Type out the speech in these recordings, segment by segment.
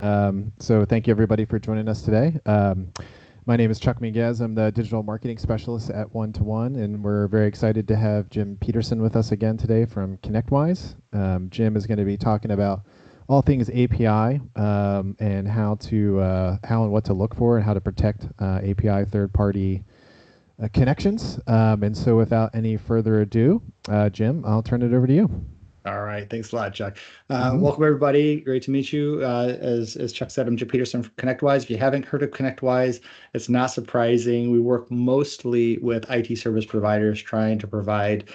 So thank you everybody for joining us today. My name is Chuck Minguez. I'm the digital marketing specialist at One to One, and we're very excited to have Jim Peterson with us again today from ConnectWise. Jim is going to be talking about all things API and how and what to look for and how to protect API third-party connections. And so without any further ado, Jim, I'll turn it over to you. All right. Thanks a lot, Chuck. Mhm. Welcome, everybody. Great to meet you. As Chuck said, I'm Jim Peterson from ConnectWise. If you haven't heard of ConnectWise, it's not surprising. We work mostly with IT service providers trying to provide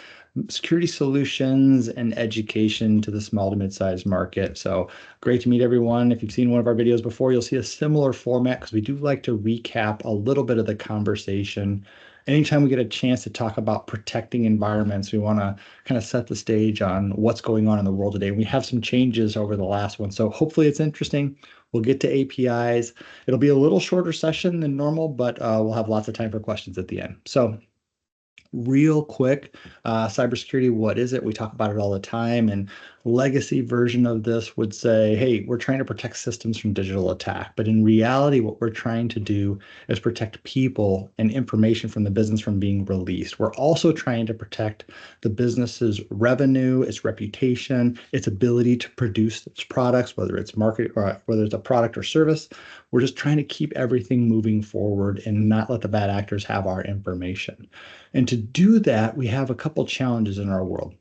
security solutions and education to the small to mid-sized market. So great to meet everyone. If you've seen one of our videos before, you'll see a similar format because we do like to recap a little bit of the conversation. Anytime we get a chance to talk about protecting environments, we want to kind of set the stage on what's going on in the world today. We have some changes over the last one, so hopefully it's interesting. We'll get to APIs. It'll be a little shorter session than normal, but we'll have lots of time for questions at the end. So real quick, cybersecurity, what is it? We talk about it all the time, and legacy version of this would say, hey, we're trying to protect systems from digital attack. But in reality, what we're trying to do is protect people and information from the business from being released. We're also trying to protect the business's revenue, its reputation, its ability to produce its products, whether it's market or whether it's a product or service. We're just trying to keep everything moving forward and not let the bad actors have our information. And to do that, we have a couple challenges in our world.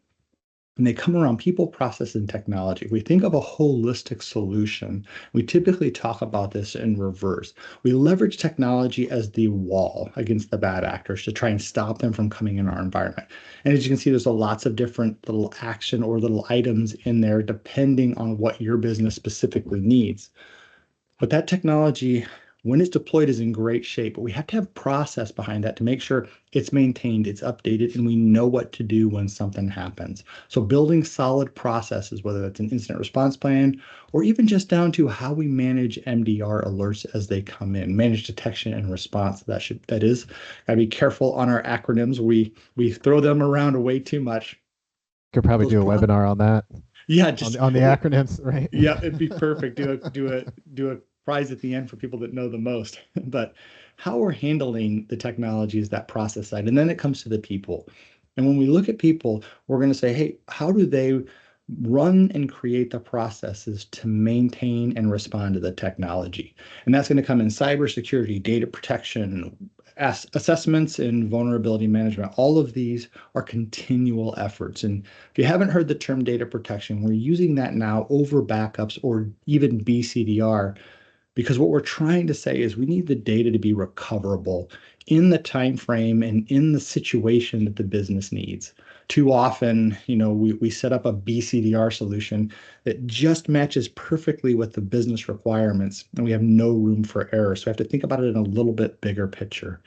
And they come around people, process, and technology. We think of a holistic solution. We typically talk about this in reverse. We leverage technology as the wall against the bad actors to try and stop them from coming in our environment. And as you can see, there's lots of different little action or little items in there depending on what your business specifically needs. But that technology, when it's deployed, is in great shape. But we have to have process behind that to make sure it's maintained, it's updated, and we know what to do when something happens. So building solid processes, whether that's an incident response plan or even just down to how we manage MDR alerts as they come in, manage detection and response. That is, gotta be careful on our acronyms. We throw them around way too much. Could probably Those do a pro webinar on that, yeah, on the acronyms, right? yeah, it'd be perfect. Do a prize at the end for people that know the most. But how we're handling the technology is that process side. And then it comes to the people. And when we look at people, we're going to say, hey, how do they run and create the processes to maintain and respond to the technology? And that's going to come in cybersecurity, data protection, assessments, and vulnerability management. All of these are continual efforts. And if you haven't heard the term data protection, we're using that now over backups or even BCDR, because what we're trying to say is we need the data to be recoverable in the time frame and in the situation that the business needs. Too often, we set up a BCDR solution that just matches perfectly with the business requirements, and we have no room for error. So we have to think about it in a little bit bigger picture.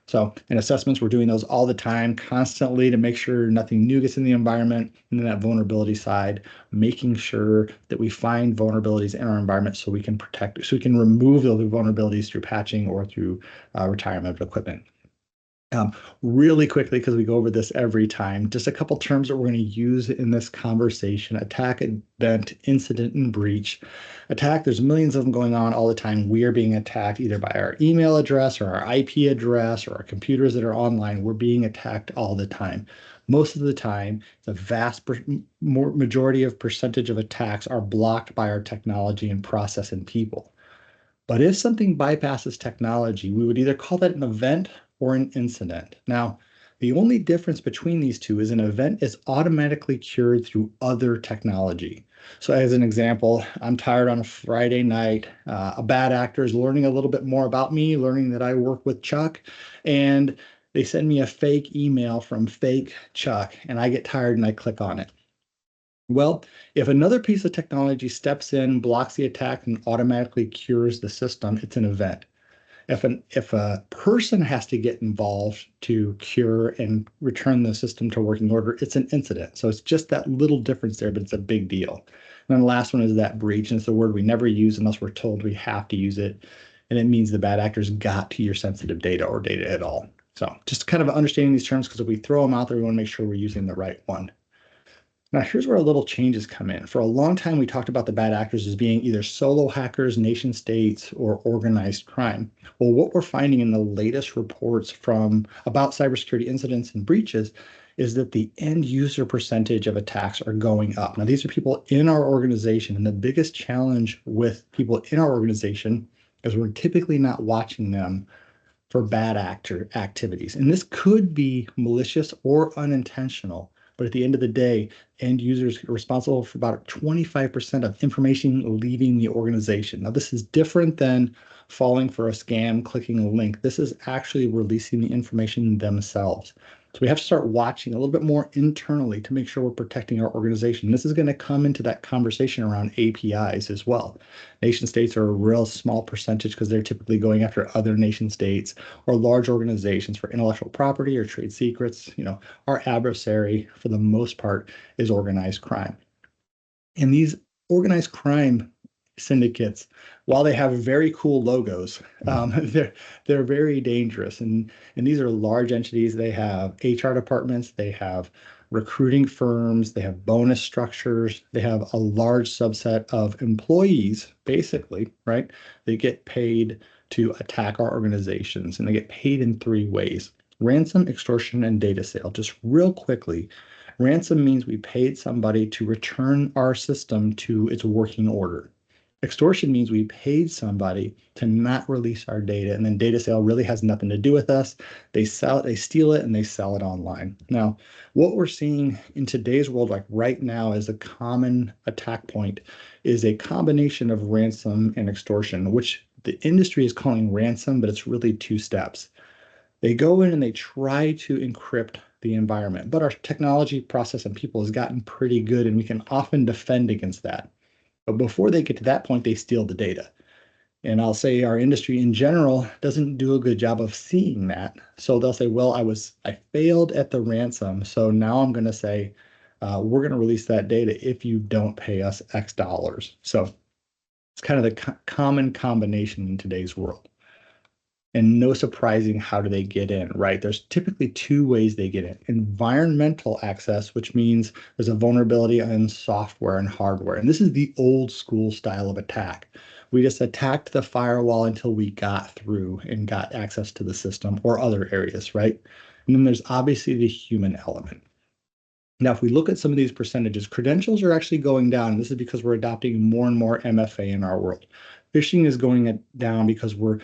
So in assessments, we're doing those all the time, constantly, to make sure nothing new gets in the environment. And then that vulnerability side, making sure that we find vulnerabilities in our environment so we can protect, so we can remove those vulnerabilities through patching or through retirement of equipment. Really quickly, because we go over this every time, just a couple terms that we're going to use in this conversation: attack, event, incident, and breach. Attack, there's millions of them going on all the time. We are being attacked either by our email address or our IP address or our computers that are online. We're being attacked all the time. Most of the time, the vast majority of percentage of attacks are blocked by our technology and process and people. But if something bypasses technology, we would either call that an event or an incident. Now, the only difference between these two is an event is automatically cured through other technology. So as an example, I'm tired on a Friday night. A bad actor is learning a little bit more about me, learning that I work with Chuck, and they send me a fake email from fake Chuck, and I get tired and I click on it. Well, if another piece of technology steps in, blocks the attack, and automatically cures the system, it's an event. If a person has to get involved to cure and return the system to working order, it's an incident. So it's just that little difference there, but it's a big deal. And then the last one is that breach, and it's a word we never use unless we're told we have to use it. And it means the bad actors got to your sensitive data or data at all. So just kind of understanding these terms, because if we throw them out there, we want to make sure we're using the right one. Now, here's where a little changes come in. For a long time, we talked about the bad actors as being either solo hackers, nation states, or organized crime. Well, what we're finding in the latest reports from about cybersecurity incidents and breaches is that the end user percentage of attacks are going up. Now, these are people in our organization, and the biggest challenge with people in our organization is we're typically not watching them for bad actor activities. And this could be malicious or unintentional. But at the end of the day, end users are responsible for about 25% of information leaving the organization. Now, this is different than falling for a scam, clicking a link. This is actually releasing the information themselves. So we have to start watching a little bit more internally to make sure we're protecting our organization. This is going to come into that conversation around APIs as well. Nation states are a real small percentage because they're typically going after other nation states or large organizations for intellectual property or trade secrets. Our adversary, for the most part, is organized crime. And these organized crime syndicates, while they have very cool logos, they're very dangerous. And these are large entities. They have HR departments, they have recruiting firms, they have bonus structures, they have a large subset of employees, basically, right? They get paid to attack our organizations, and they get paid in three ways: ransom, extortion, and data sale. Just real quickly, ransom means we paid somebody to return our system to its working order. Extortion means we paid somebody to not release our data, and then data sale really has nothing to do with us. They sell it, they steal it, and they sell it online. Now, what we're seeing in today's world, like right now, as a common attack point, is a combination of ransom and extortion, which the industry is calling ransom, but it's really two steps. They go in and they try to encrypt the environment, but our technology, process, and people has gotten pretty good, and we can often defend against that. But before they get to that point, they steal the data. And I'll say our industry in general doesn't do a good job of seeing that. So they'll say, well, I failed at the ransom. So now I'm going to say, we're going to release that data if you don't pay us X dollars. So it's kind of the common combination in today's world. And no surprising how do they get in, right? There's typically two ways they get in. Environmental access, which means there's a vulnerability in software and hardware. And this is the old school style of attack. We just attacked the firewall until we got through and got access to the system or other areas, right? And then there's obviously the human element. Now, if we look at some of these percentages, credentials are actually going down. This is because we're adopting more and more MFA in our world. Phishing is going down because we're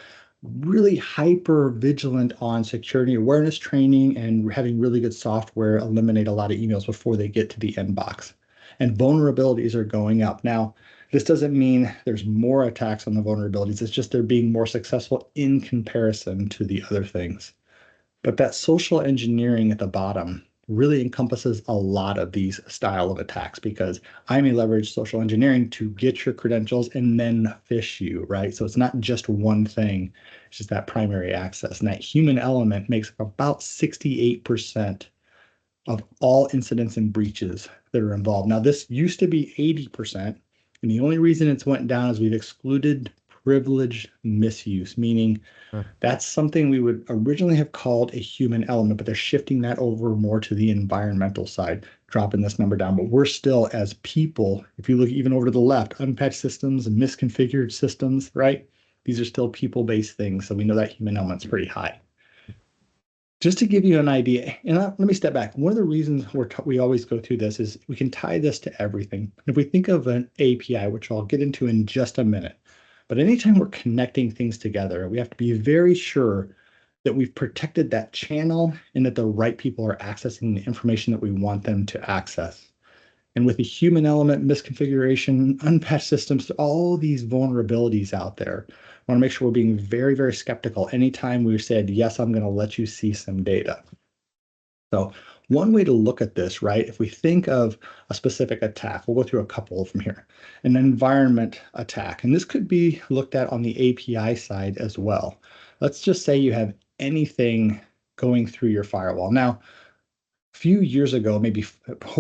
really hyper vigilant on security awareness training and having really good software eliminate a lot of emails before they get to the inbox. And vulnerabilities are going up. Now, this doesn't mean there's more attacks on the vulnerabilities. It's just they're being more successful in comparison to the other things. But that social engineering at the bottom really encompasses a lot of these style of attacks, because I may leverage social engineering to get your credentials and then phish you, right? So it's not just one thing, it's just that primary access. And that human element makes up about 68% of all incidents and breaches that are involved. Now, this used to be 80%, and the only reason it's went down is we've excluded privilege misuse, meaning that's something we would originally have called a human element, but they're shifting that over more to the environmental side, dropping this number down. But we're still, as people, if you look even over to the left, unpatched systems and misconfigured systems, right? These are still people-based things. So we know that human element's pretty high. Just to give you an idea, and let me step back. One of the reasons we always go through this is we can tie this to everything. If we think of an API, which I'll get into in just a minute, but anytime we're connecting things together, we have to be very sure that we've protected that channel and that the right people are accessing the information that we want them to access. And with the human element, misconfiguration, unpatched systems, all these vulnerabilities out there, I want to make sure we're being very, very skeptical anytime we've said, yes, I'm going to let you see some data. So one way to look at this, right, if we think of a specific attack, we'll go through a couple from here. An environment attack, and this could be looked at on the API side as well. Let's just say you have anything going through your firewall. Now, a few years ago, maybe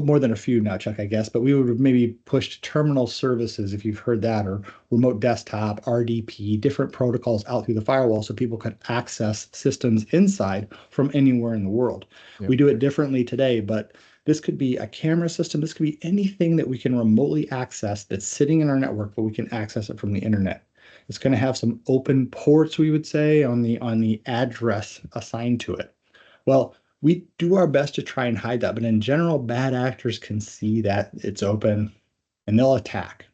more than a few now, Chuck, I guess, but we would have maybe pushed terminal services, if you've heard that, or remote desktop, RDP, different protocols out through the firewall so people could access systems inside from anywhere in the world. Yep. We do it differently today, but This could be a camera system. This could be anything that we can remotely access that's sitting in our network, but we can access it from the internet. It's going to have some open ports, we would say, on the address assigned to it. Well, we do our best to try and hide that, but in general, bad actors can see that it's open and they'll attack.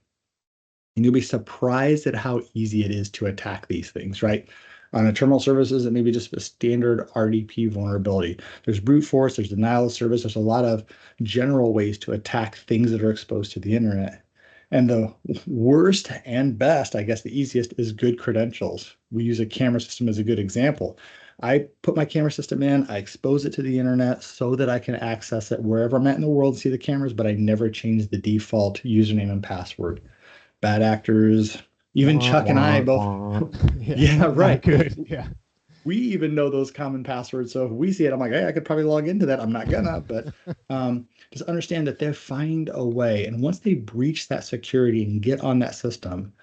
And you'll be surprised at how easy it is to attack these things, right? On a terminal services, it may be just a standard RDP vulnerability. There's brute force, there's denial of service, there's a lot of general ways to attack things that are exposed to the internet. And the worst and best, I guess the easiest, is good credentials. We use a camera system as a good example. I put my camera system in, I expose it to the internet so that I can access it wherever I'm at in the world and see the cameras, but I never change the default username and password. Bad actors, even Wah, Chuck and I wah, both, wah. yeah, Not right. good. Yeah. We even know those common passwords. So if we see it, I'm like, hey, I could probably log into that. I'm not gonna, but just understand that they'll find a way. And once they breach that security and get on that system,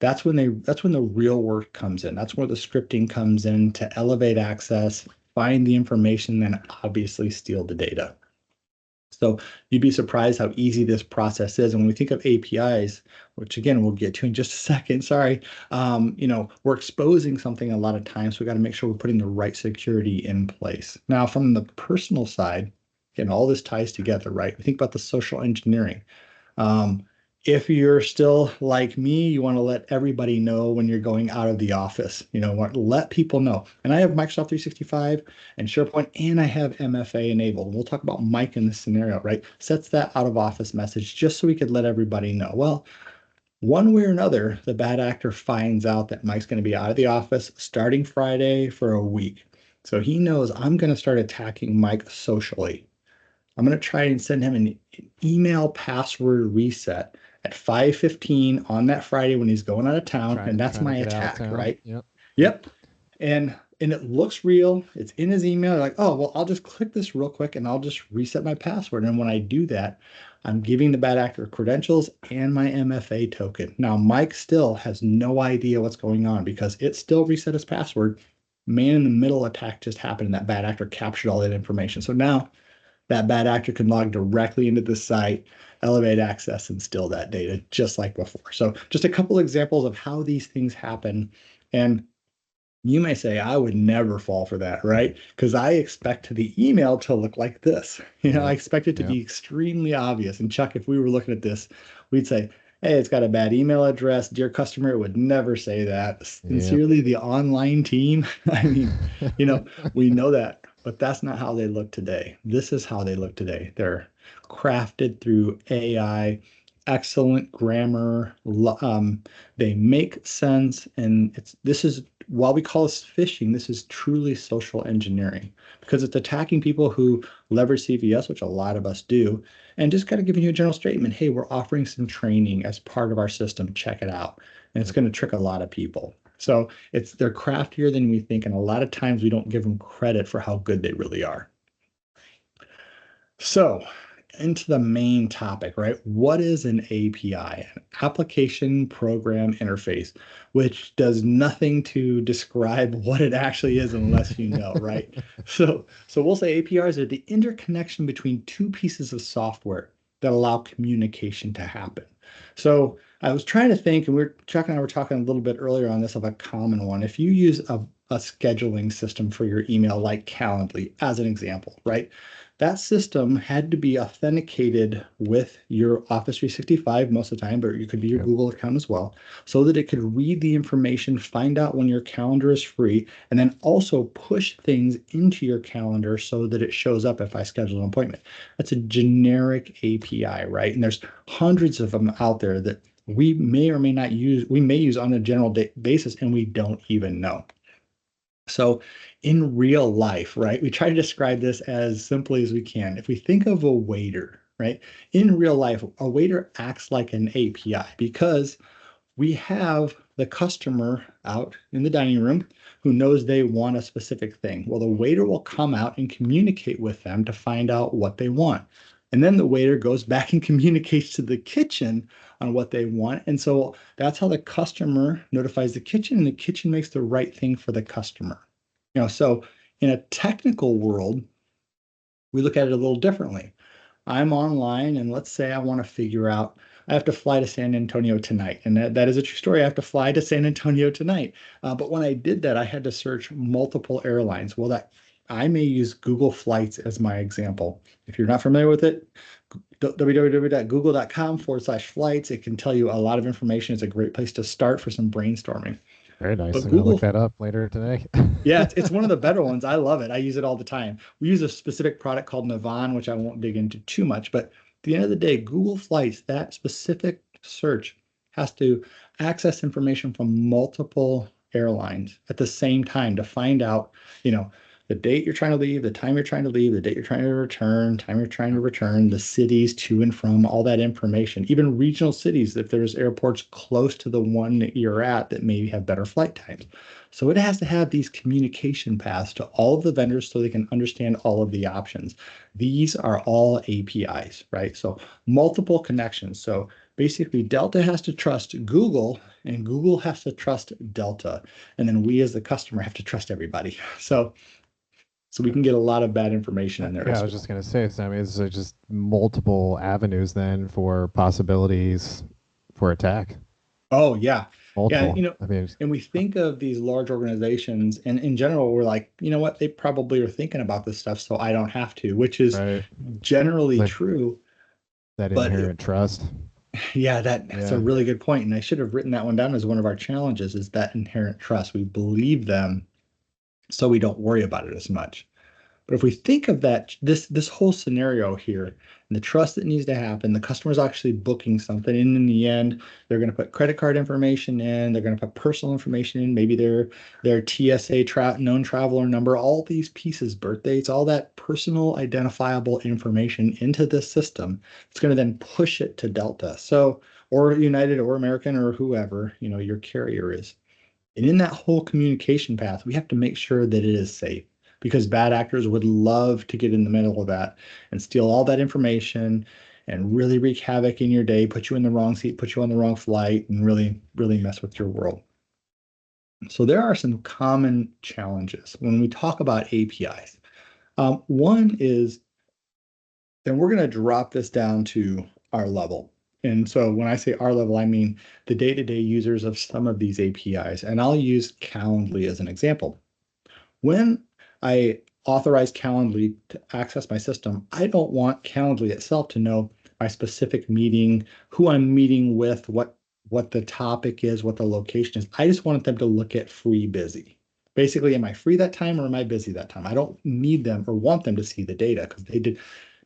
that's when the real work comes in. That's where the scripting comes in to elevate access, find the information, then obviously steal the data. So you'd be surprised how easy this process is. And when we think of APIs, which again we'll get to in just a second, sorry, we're exposing something a lot of times. So we got to make sure we're putting the right security in place. Now, from the personal side, again, all this ties together, right? We think about the social engineering. Um, if you're still like me, you want to let everybody know when you're going out of the office. Let people know. And I have Microsoft 365 and SharePoint, and I have MFA enabled. We'll talk about Mike in this scenario, right? Sets that out of office message just so we could let everybody know. Well, one way or another, the bad actor finds out that Mike's going to be out of the office starting Friday for a week. So he knows I'm going to start attacking Mike socially. I'm going to try and send him an email password reset at 5:15 on that Friday when he's going out of town, and that's Trying to my get out of attack, town. right? Yep. Yep. And it looks real. It's in his email. Like, oh, well, I'll just click this real quick and I'll just reset my password. And when I do that, I'm giving the bad actor credentials and my MFA token. Now, Mike still has no idea what's going on because it still reset his password. Man in the middle attack just happened and that bad actor captured all that information. So now that bad actor can log directly into the site, elevate access, and steal that data just like before. So just a couple examples of how these things happen. And you may say, I would never fall for that, right? Because I expect the email to look like this. I Yep. expect it to Yep. be extremely obvious. And Chuck, if we were looking at this, we'd say, hey, it's got a bad email address. Dear customer, it would never say that. Yep. Sincerely, the online team. I mean, we know that, but that's not how they look today. This is how they look today. They're crafted through AI, excellent grammar. They make sense, and this is while we call this phishing, this is truly social engineering because it's attacking people who leverage CVS, which a lot of us do, and just kind of giving you a general statement. Hey, we're offering some training as part of our system. Check it out, and it's Yep. going to trick a lot of people. So they're craftier than we think, and a lot of times we don't give them credit for how good they really are. So, into the main topic, right? What is an API? An application program interface, which does nothing to describe what it actually is unless you know, right? So we'll say APIs are the interconnection between two pieces of software that allow communication to happen. So I was trying to think, and Chuck and I were talking a little bit earlier on this of a common one. If you use a scheduling system for your email like Calendly, as an example, right? That system had to be authenticated with your Office 365 most of the time, but it could be your Yep. Google account as well, so that it could read the information, find out when your calendar is free, and then also push things into your calendar so that it shows up if I schedule an appointment. That's a generic API, right? And there's hundreds of them out there that we may or may not use, we may use on a general basis, and we don't even know. So in real life, right, we try to describe this as simply as we can. If we think of a waiter, right, in real life, a waiter acts like an API because we have the customer out in the dining room who knows they want a specific thing. Well, the waiter will come out and communicate with them to find out what they want. And then the waiter goes back and communicates to the kitchen on what they want. And so that's how the customer notifies the kitchen, and the kitchen makes the right thing for the customer. So in a technical world, we look at it a little differently. I'm online, and let's say I want to figure out, I have to fly to San Antonio tonight. And that is a true story. I have to fly to San Antonio tonight. But when I did that, I had to search multiple airlines. Well, that I may use Google Flights as my example. If you're not familiar with it, www.google.com/flights. It can tell you a lot of information. It's a great place to start for some brainstorming. Very nice. But I'm gonna look Google, that up later today. yeah, it's one of the better ones. I love it. I use it all the time. We use a specific product called Navan, which I won't dig into too much. But at the end of the day, Google Flights, that specific search has to access information from multiple airlines at the same time to find out, you know, the date you're trying to leave, the time you're trying to leave, the date you're trying to return, time you're trying to return, the cities to and from, all that information, even regional cities, if there's airports close to the one that you're at that maybe have better flight times. So it has to have these communication paths to all of the vendors so they can understand all of the options. These are all APIs, right? So multiple connections. So basically, Delta has to trust Google, and Google has to trust Delta. And then we as the customer have to trust everybody. So we can get a lot of bad information in there Yeah, I as was well. just gonna say, so I mean, it's just multiple avenues then for possibilities for attack. Oh, yeah. Yeah, Multiple. I mean, and we think of these large organizations, and in general, we're like, you know what, they probably are thinking about this stuff, so I don't have to, which is right? generally Like true. that But inherent trust. yeah, that's a Yeah, really good point. And I should have written that one down as one of our challenges is that inherent trust. We believe them so we don't worry about it as much. But if we think of that, this whole scenario here, and the trust that needs to happen, the customer's actually booking something, and in the end, they're going to put credit card information in, they're going to put personal information in, maybe their TSA known traveler number, all these pieces, birthdates, all that personal identifiable information into this system. It's going to then push it to Delta, so or United or American or whoever your carrier is. And in that whole communication path, we have to make sure that it is safe because bad actors would love to get in the middle of that and steal all that information and really wreak havoc in your day, put you in the wrong seat, put you on the wrong flight, and really, really mess with your world. So there are some common challenges when we talk about APIs. One is, and we're going to drop this down to our level. And so when I say our level, I mean the day-to-day users of some of these APIs. And I'll use Calendly as an example. When I authorize Calendly to access my system, I don't want Calendly itself to know my specific meeting, who I'm meeting with, what the topic is, what the location is. I just want them to look at free busy. Basically, am I free that time or am I busy that time? I don't need them or want them to see the data because they did,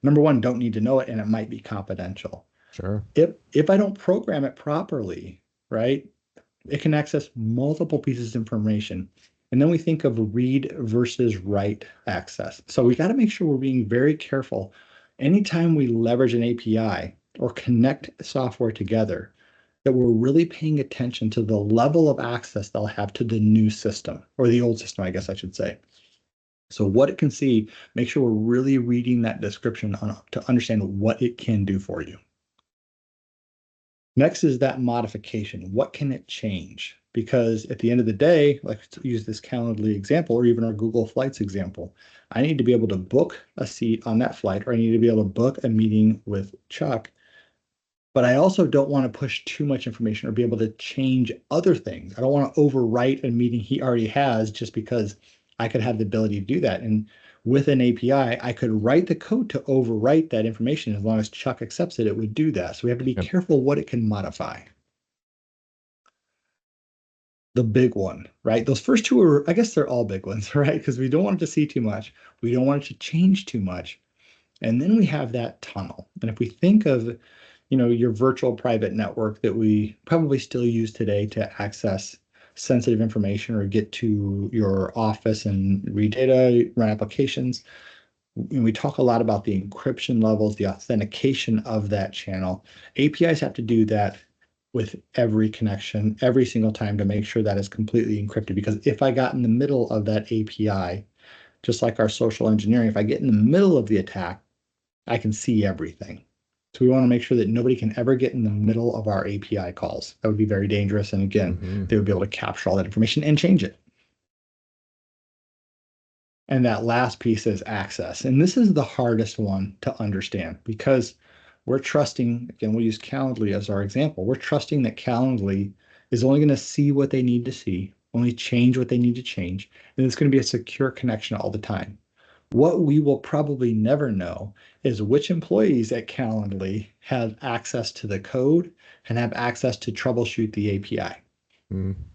number one, don't need to know it and it might be confidential. sure. If I don't program it properly, right, it can access multiple pieces of information. And then we think of read versus write access. So we got to make sure we're being very careful. Anytime we leverage an API or connect software together, that we're really paying attention to the level of access they'll have to the new system or the old system, I guess I should say. So what it can see, make sure we're really reading that description to understand what it can do for you. Next is that modification. What can it change? Because at the end of the day, like use this Calendly example or even our Google Flights example, I need to be able to book a seat on that flight or I need to be able to book a meeting with Chuck. But I also don't want to push too much information or be able to change other things. I don't want to overwrite a meeting he already has just because I could have the ability to do that. And with an API, I could write the code to overwrite that information. As long as Chuck accepts it, it would do that. So we have to be Yep. careful what it can modify. The big one, right? Those first two are, I guess they're all big ones, right? Because we don't want it to see too much. We don't want it to change too much. And then we have that tunnel. And if we think of, your virtual private network that we probably still use today to access sensitive information or get to your office and read data, run applications, and we talk a lot about the encryption levels, the authentication of that channel. APIs have to do that with every connection, every single time to make sure that is completely encrypted. Because if I got in the middle of that API, just like our social engineering, if I get in the middle of the attack, I can see everything. So we want to make sure that nobody can ever get in the middle of our API calls. That would be very dangerous. And again, Hmm. they would be able to capture all that information and change it. And that last piece is access. And this is the hardest one to understand because we're trusting, again, we'll use Calendly as our example. We're trusting that Calendly is only going to see what they need to see, only change what they need to change, and it's going to be a secure connection all the time. What we will probably never know is which employees at Calendly have access to the code and have access to troubleshoot the API.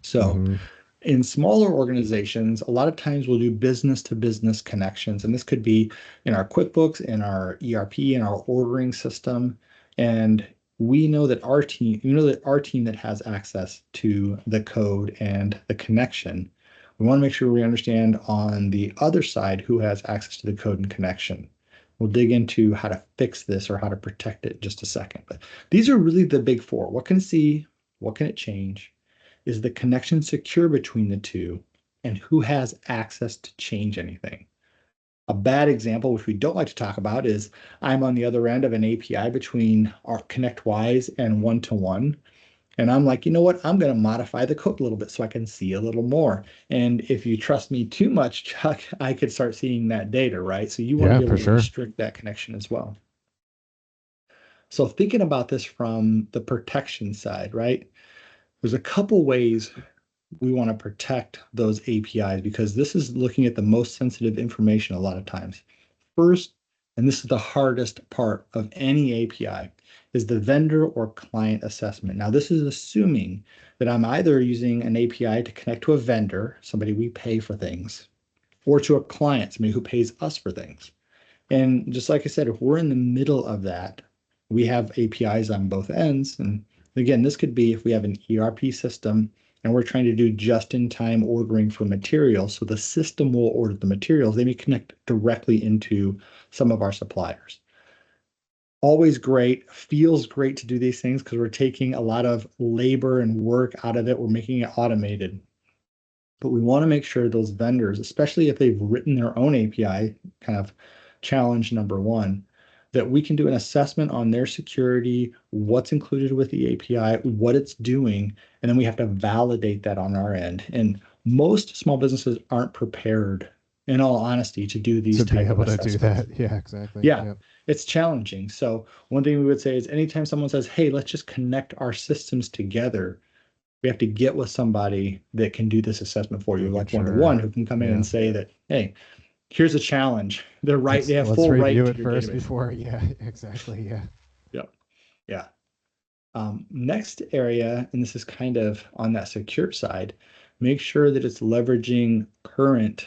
So Mm-hmm. in smaller organizations, a lot of times we'll do business to business connections. And this could be in our QuickBooks, in our ERP, in our ordering system. And we know that our team that has access to the code and the connection, we want to make sure we understand on the other side who has access to the code and connection. We'll dig into how to fix this or how to protect it in just a second. But these are really the big four. What can it see? What can it change? Is the connection secure between the two? And who has access to change anything? A bad example, which we don't like to talk about, is I'm on the other end of an API between our ConnectWise and one-to-one. And I'm like, you know what? I'm going to modify the code a little bit so I can see a little more. And if you trust me too much, Chuck, I could start seeing that data, right? So you want to Yeah, be able for to sure. restrict that connection as well. So thinking about this from the protection side, right? There's a couple ways we want to protect those APIs because this is looking at the most sensitive information a lot of times. First, and this is the hardest part of any API, is the vendor or client assessment. Now, this is assuming that I'm either using an API to connect to a vendor, somebody we pay for things, or to a client, somebody who pays us for things. And just like I said, if we're in the middle of that, we have APIs on both ends. And again, this could be if we have an ERP system and we're trying to do just-in-time ordering for materials. So the system will order the materials. They may connect directly into some of our suppliers. Always great, feels great to do these things because we're taking a lot of labor and work out of it. We're making it automated. But we want to make sure those vendors, especially if they've written their own API, kind of challenge number one, that we can do an assessment on their security, what's included with the API, what it's doing, and then we have to validate that on our end. And most small businesses aren't prepared, in all honesty, to do these To be type of able to do assessments. that. Yeah, exactly. Yeah, Yep. it's challenging. So one thing we would say is anytime someone says, hey, let's just connect our systems together, we have to get with somebody that can do this assessment for you, Making like one-to-one, sure. who can come in Yeah. and say that, hey, here's a challenge. They're right, they have Let's full right review to it your first database. before. Yeah, exactly. Yeah. Yep. Yeah. Next area, and this is kind of on that secure side, make sure that it's leveraging current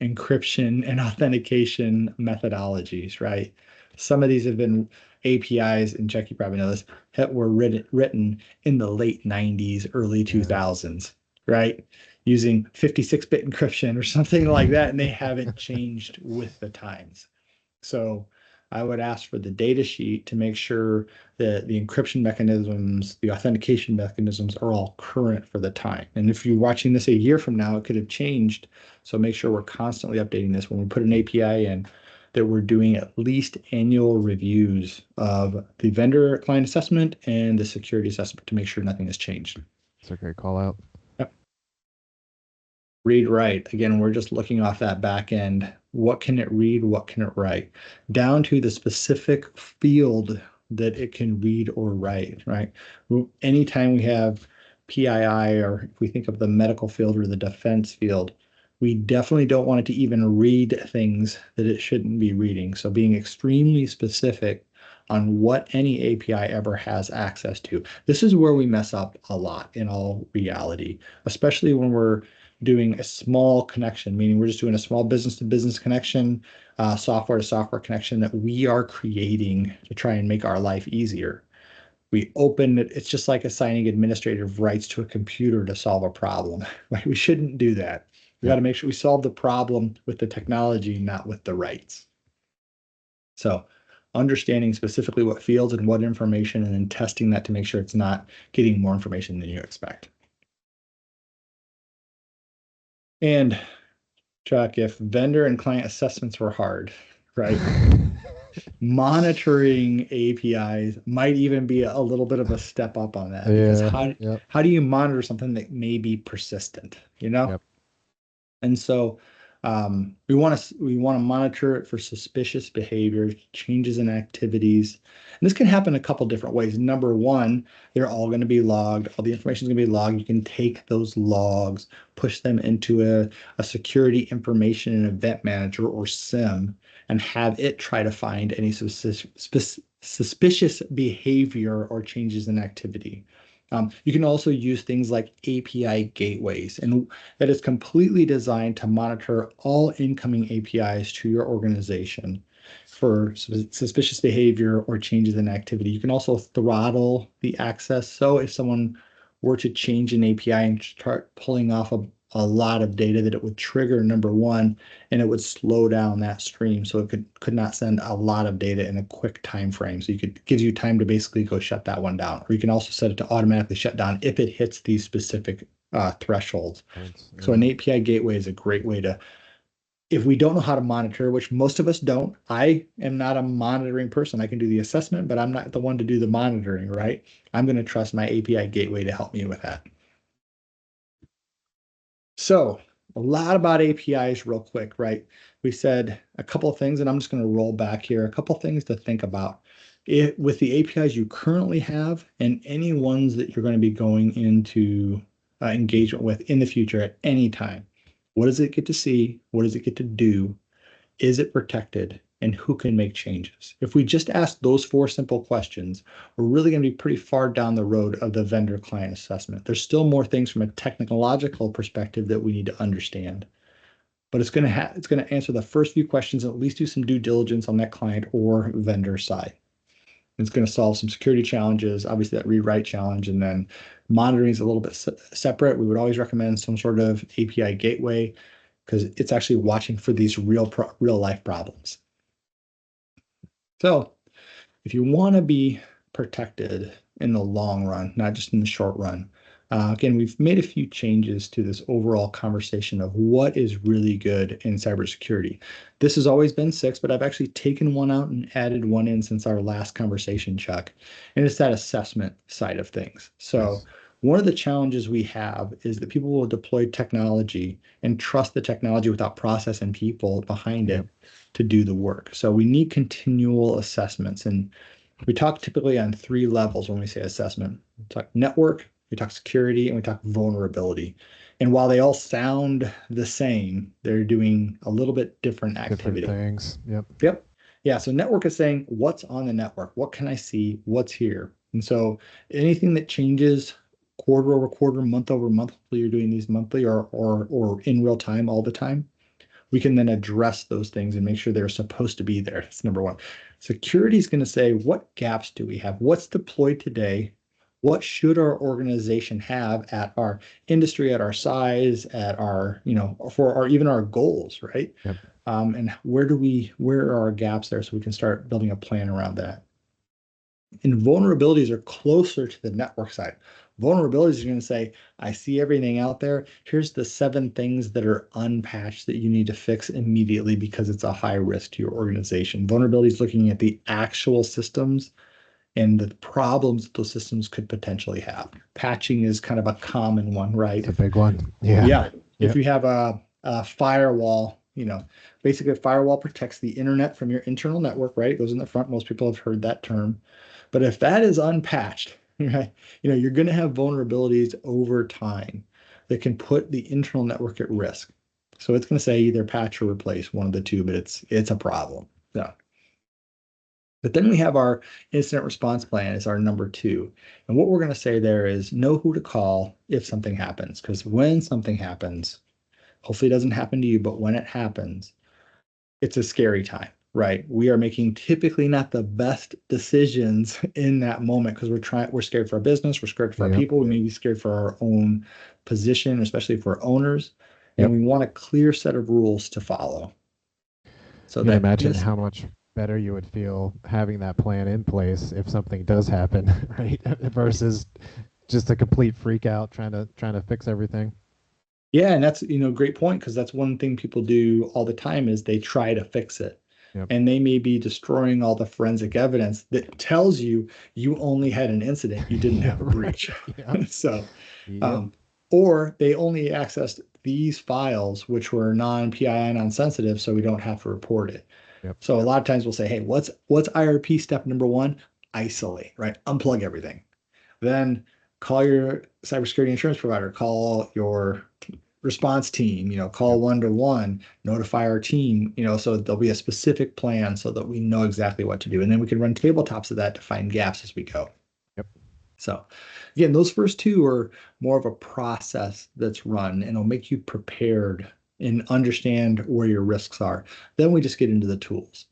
encryption and authentication methodologies, right? Some of these have been APIs, and Chuck, you probably know this, that were written in the late 90s, early Yeah. 2000s, right? Using 56-bit encryption or something like that, and they haven't changed with the times. So I would ask for the data sheet to make sure that the encryption mechanisms, the authentication mechanisms are all current for the time. And if you're watching this a year from now, it could have changed. So make sure we're constantly updating this. When we put an API in, that we're doing at least annual reviews of the vendor client assessment and the security assessment to make sure nothing has changed. It's a great call out. Yep. Read write. Again, we're just looking off that back end. What can it read? What can it write? Down to the specific field that it can read or write, right? Anytime we have PII, or if we think of the medical field or the defense field, we definitely don't want it to even read things that it shouldn't be reading. So being extremely specific on what any API ever has access to. This is where we mess up a lot in all reality, especially when we're doing a small connection, meaning we're just doing a small business to business connection, software to software connection that we are creating to try and make our life easier. We open it, it's just like assigning administrative rights to a computer to solve a problem, right? We shouldn't do that. We got Yep. to make sure we solve the problem with the technology, not with the rights. So understanding specifically what fields and what information, and then testing that to make sure it's not getting more information than you expect. And Chuck, if vendor and client assessments were hard, right? Monitoring APIs might even be a little bit of a step up on that because Yeah. how Yep. how do you monitor something that may be persistent, you know? Yep. And so We want to monitor it for suspicious behavior, changes in activities. And this can happen a couple different ways. Number one, they're all going to be logged. All the information is going to be logged. You can take those logs, push them into a security information and event manager or SIM, and have it try to find any suspicious behavior or changes in activity. You can also use things like API gateways, and that is completely designed to monitor all incoming APIs to your organization for suspicious behavior or changes in activity. You can also throttle the access. So if someone were to change an API and start pulling off a lot of data, that it would trigger number one, and it would slow down that stream so it could not send a lot of data in a quick time frame. So gives you time to basically go shut that one down. Or you can also set it to automatically shut down if it hits these specific thresholds. So an API gateway is a great way to, if we don't know how to monitor, which most of us don't. I am not a monitoring person. I can do the assessment, but I'm not the one to do the monitoring, right? I'm going to trust my API gateway to help me with that. So a lot about APIs real quick, right? We said a couple of things, and I'm just going to roll back here. A couple of things to think about. With the APIs you currently have and any ones that you're going to be going into engagement with in the future at any time. What does it get to see? What does it get to do? Is it protected? And who can make changes? If we just ask those four simple questions, we're really going to be pretty far down the road of the vendor client assessment. There's still more things from a technological perspective that we need to understand. But it's going to answer the first few questions and at least do some due diligence on that client or vendor side. It's going to solve some security challenges, obviously that read-write challenge, and then monitoring is a little bit separate. We would always recommend some sort of API gateway because it's actually watching for these real life problems. So if you want to be protected in the long run, not just in the short run, again, we've made a few changes to this overall conversation of what is really good in cybersecurity. This has always been 6, but I've actually taken one out and added one in since our last conversation, Chuck. And it's that assessment side of things. So yes. One of the challenges we have is that people will deploy technology and trust the technology without process and people behind it to do the work. So we need continual assessments. And we talk typically on 3 levels when we say assessment. We talk network, we talk security, and we talk vulnerability. And while they all sound the same, they're doing a little bit different activity. Different things. Yep. Yeah. So network is saying what's on the network, what can I see, what's here. And so anything that changes quarter over quarter, month over month, hopefully you're doing these monthly or in real time all the time, we can then address those things and make sure they're supposed to be there. That's number one. Security is going to say, what gaps do we have? What's deployed today? What should our organization have at our industry, at our size, at our, for our, even our goals, right? Yep. And where are our gaps there so we can start building a plan around that? And vulnerabilities are closer to the network side. Vulnerabilities are going to say, I see everything out there. Here's the 7 things that are unpatched that you need to fix immediately because it's a high risk to your organization. Vulnerability is looking at the actual systems and the problems that those systems could potentially have. Patching is kind of a common one, right? It's a big one. Yeah. Yeah. If you have a firewall, basically a firewall protects the internet from your internal network, right? It goes in the front. Most people have heard that term. But if that is unpatched, right, you're going to have vulnerabilities over time that can put the internal network at risk. So it's going to say either patch or replace, one of the two, but it's a problem. So, but then we have our incident response plan as our number 2. And what we're going to say there is know who to call if something happens. Because when something happens, hopefully it doesn't happen to you, but when it happens, it's a scary time. Right. We are making typically not the best decisions in that moment because we're scared for our business. We're scared for our people. We may be scared for our own position, especially for owners. And we want a clear set of rules to follow. So that imagine how much better you would feel having that plan in place if something does happen, right? Versus just a complete freak out trying to fix everything. Yeah, and that's great point because that's one thing people do all the time is they try to fix it. Yep. And they may be destroying all the forensic evidence that tells you only had an incident, you didn't have a breach. So, or they only accessed these files, which were non-PII, non-sensitive, so we don't have to report it. Yep. So a lot of times we'll say, hey, what's IRP step number one? Isolate, right? Unplug everything. Then call your cybersecurity insurance provider, call your response team, call Yep. 1-to-1, notify our team, so there'll be a specific plan so that we know exactly what to do. And then we can run tabletops of that to find gaps as we go. Yep. So again, those first two are more of a process that's run, and it'll make you prepared and understand where your risks are. Then we just get into the tools.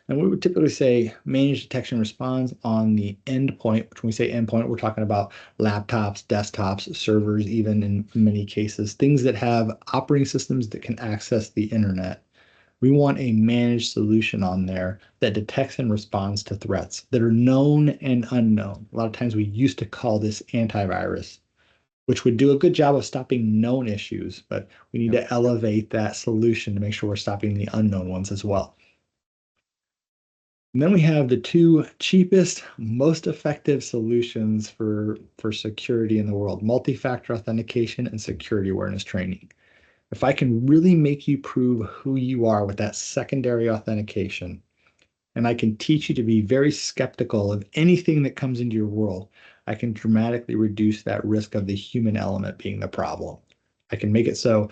And we would typically say manage detection response on the endpoint, which when we say endpoint, we're talking about laptops, desktops, servers, even in many cases, things that have operating systems that can access the internet. We want a managed solution on there that detects and responds to threats that are known and unknown. A lot of times we used to call this antivirus, which would do a good job of stopping known issues, but we need Yep. to elevate that solution to make sure we're stopping the unknown ones as well. And then we have the two cheapest, most effective solutions for security in the world, multi-factor authentication and security awareness training. If I can really make you prove who you are with that secondary authentication, and I can teach you to be very skeptical of anything that comes into your world, I can dramatically reduce that risk of the human element being the problem. I can make it so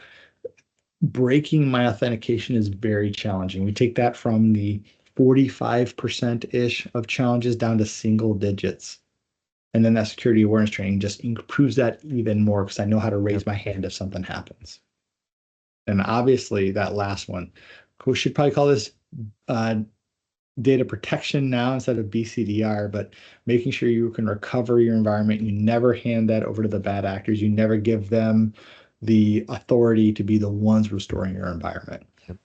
breaking my authentication is very challenging. We take that from the 45%-ish of challenges down to single digits. And then that security awareness training just improves that even more because I know how to raise Yep. my hand if something happens. And obviously, that last one, we should probably call this uh, data protection now instead of BCDR, but making sure you can recover your environment. You never hand that over to the bad actors. You never give them the authority to be the ones restoring your environment. Yep.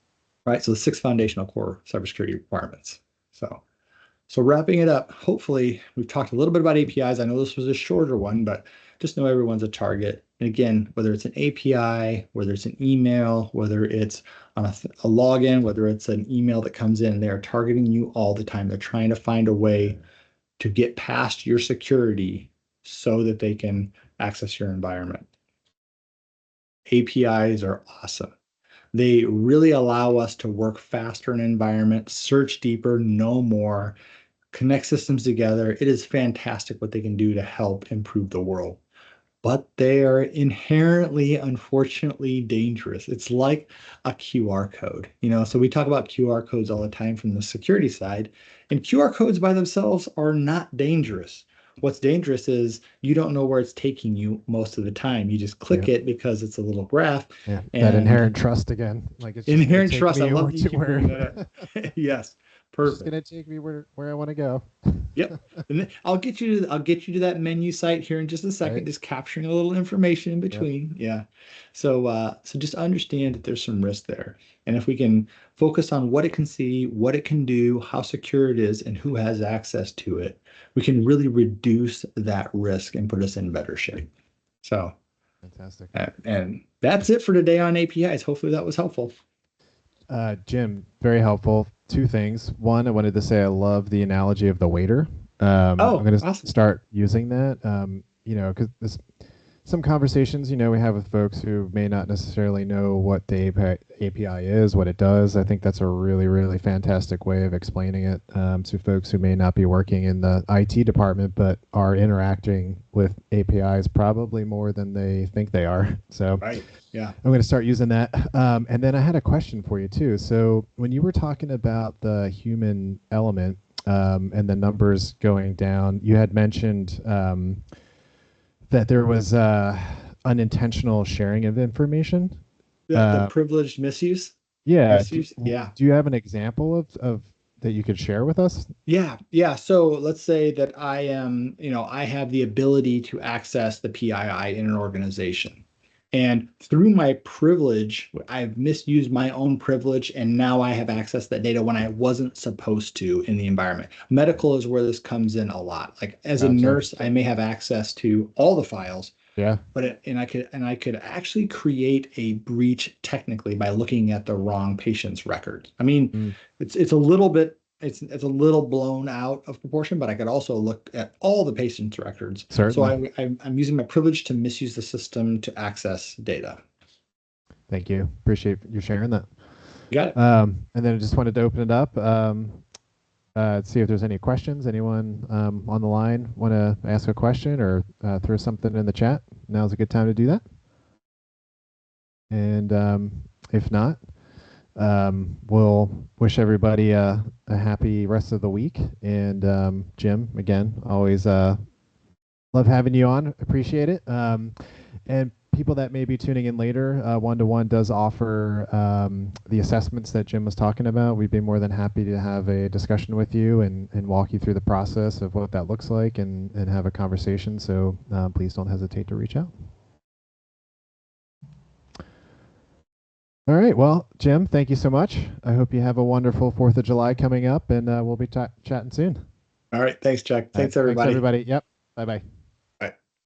Right. So the 6 foundational core cybersecurity requirements. So wrapping it up, hopefully we've talked a little bit about APIs. I know this was a shorter one, but just know everyone's a target. And again, whether it's an API, whether it's an email, whether it's on a login, whether it's an email that comes in, they're targeting you all the time. They're trying to find a way to get past your security so that they can access your environment. APIs are awesome. They really allow us to work faster in an environment, search deeper, know more, connect systems together. It is fantastic what they can do to help improve the world. But they are inherently, unfortunately, dangerous. It's like a QR code, So we talk about QR codes all the time from the security side, and QR codes by themselves are not dangerous. What's dangerous is you don't know where it's taking you most of the time. You just click Yep. it because it's a little graph, Yeah. That and inherent trust again. Like it's just going to inherent take trust. I me love over that you to keep where bringing that up. Yes, it's just going perfect. to take me where I want to go. Yep. And then I'll get you to that menu site here in just a Right. second, just capturing a little information in Yep. between. Yeah. So just understand that there's some risk there. And if we can focus on what it can see, what it can do, how secure it is, and who has access to it, we can really reduce that risk and put us in better shape. So, Fantastic. and that's it for today on APIs. Hopefully that was helpful. Jim, very helpful. Two things. One, I wanted to say I love the analogy of the waiter. I'm Oh, going to awesome. start using that. Because some conversations, we have with folks who may not necessarily know what the API is, what it does. I think that's a really, really fantastic way of explaining it to folks who may not be working in the IT department, but are interacting with APIs probably more than they think they are. So Right. Yeah. I'm going to start using that. And then I had a question for you too. So when you were talking about the human element and the numbers going down, you had mentioned that there was unintentional sharing of information. The Uh, privileged misuse. yeah. Misuse. Yeah. Do you have an example of that you could share with us? Yeah, yeah. So let's say that I have the ability to access the PII in an organization. And through my privilege, I've misused my own privilege, and now I have access to that data when I wasn't supposed to in the environment. Medical is where this comes in a lot. Like as a Gotcha. nurse, I may have access to all the files, Yeah. and I could actually create a breach technically by looking at the wrong patient's records. I mean, Mm, it's a little bit it's a little blown out of proportion, but I could also look at all the patient's records. So certainly. I'm using my privilege to misuse the system to access data. Thank you. Appreciate you sharing that. You got it. And then I just wanted to open it up, see if there's any questions. Anyone on the line want to ask a question or throw something in the chat? Now's a good time to do that. And if not, we'll wish everybody a happy rest of the week. And Jim, again, always love having you on. Appreciate it. And people that may be tuning in later, One-to-One does offer the assessments that Jim was talking about. We'd be more than happy to have a discussion with you and walk you through the process of what that looks like and have a conversation. So please don't hesitate to reach out. All right. Well, Jim, thank you so much. I hope you have a wonderful 4th of July coming up, and we'll be chatting soon. All right. Thanks, Chuck. All right. Thanks, everybody. Thanks, everybody. Yep. Bye-bye.